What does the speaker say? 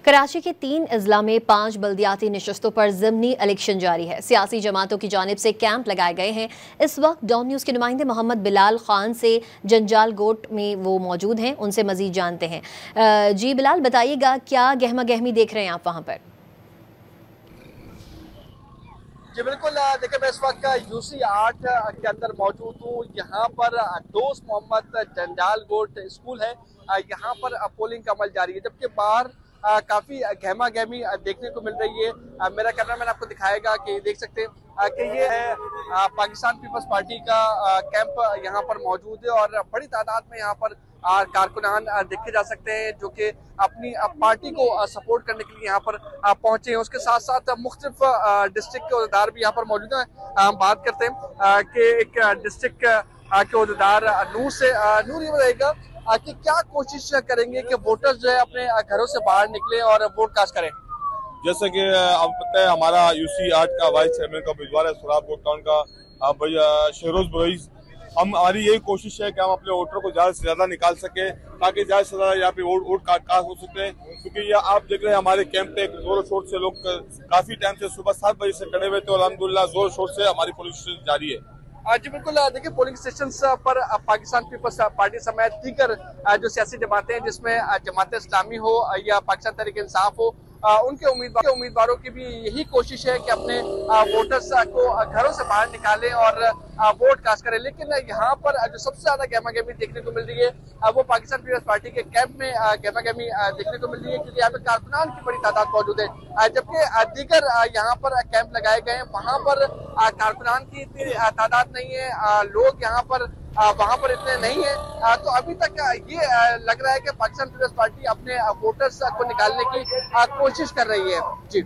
कराची के 3 अजला में 5 बल्दियाती नशस्तों पर ज़िमनी इलेक्शन जारी है। सियासी जमातों की जानिब से कैंप लगाए गए हैं। इस वक्त डॉन न्यूज़ के नुमाइंदे मोहम्मद बिलाल खान से जंजाल गोट में वो मौजूद हैं, उनसे मजीद जानते हैं। जी बिलाल, बताइएगा क्या गहमा गहमी देख रहे हैं आप वहाँ पर? जी बिल्कुल, देखिए मैं इस वक्त यूसी 8 के अंदर मौजूद हूँ। यहाँ पर दोस्त मोहम्मद जंजाल गोट स्कूल है। यहाँ पर पोलिंग का अमल जारी है, जबकि बाहर काफी गहमा गहमी देखने को मिल रही है। मेरा कैमरामैन आपको दिखाएगा कि देख सकते हैं कि ये है पाकिस्तान पीपल्स पार्टी का कैंप यहाँ पर मौजूद है और बड़ी तादाद में यहाँ पर कारकुनान देखे जा सकते हैं जो कि अपनी पार्टी को सपोर्ट करने के लिए यहाँ पर पहुंचे हैं। उसके साथ साथ मुख्तलिफ डिस्ट्रिक्ट के अहदेदार भी यहाँ पर मौजूद हैं। हम बात करते हैं कि एक डिस्ट्रिक्ट के अहदेदार नूर ये बताएगा कि क्या कोशिश करेंगे कि वोटर्स जो है अपने घरों से बाहर निकले और वोट कास्ट करें। जैसे कि आप पता है हमारा यूसी 8 का वाइस चेयरमैन का उम्मीदवार है सुराब टाउन का शहरोज बरईस। हमारी यही कोशिश है कि हम अपने वोटर को ज्यादा से ज्यादा निकाल सके ताकि ज्यादा से ज्यादा यहाँ पे वोट कास्ट हो सकते हैं, क्योंकि ये आप देख रहे हैं हमारे कैंप पे जोर शोर से लोग काफी टाइम से सुबह 7 बजे से खड़े हुए थे और अल्हम्दुलिल्लाह जोर शोर से हमारी पुलिस जारी है। जी बिल्कुल, देखिए पोलिंग स्टेशन पर पाकिस्तान पीपल्स पार्टी समेत दीगर जो सियासी जमातें हैं, जिसमें जमात इस्लामी हो या पाकिस्तान तहरीक इंसाफ हो, उनके उम्मीदवारों की भी यही कोशिश है कि अपने वोटर्स को घरों से बाहर निकालें और वोट कास्ट करें। लेकिन यहाँ पर जो सबसे ज्यादा गहमा गहमी देखने को मिल रही है वो पाकिस्तान पीपल्स पार्टी के कैंप में गहमा गहमी देखने को मिल रही है, क्योंकि यहाँ पे कारकुनान की बड़ी तादाद मौजूद है। जबकि दीगर यहाँ पर कैंप लगाए गए हैं, वहां पर कारकुनान की इतनी तादाद नहीं है, लोग यहाँ पर वहां पर इतने नहीं है। तो अभी तक ये लग रहा है कि पाकिस्तान पीपल्स पार्टी अपने वोटर्स को निकालने की कोशिश कर रही है। जी।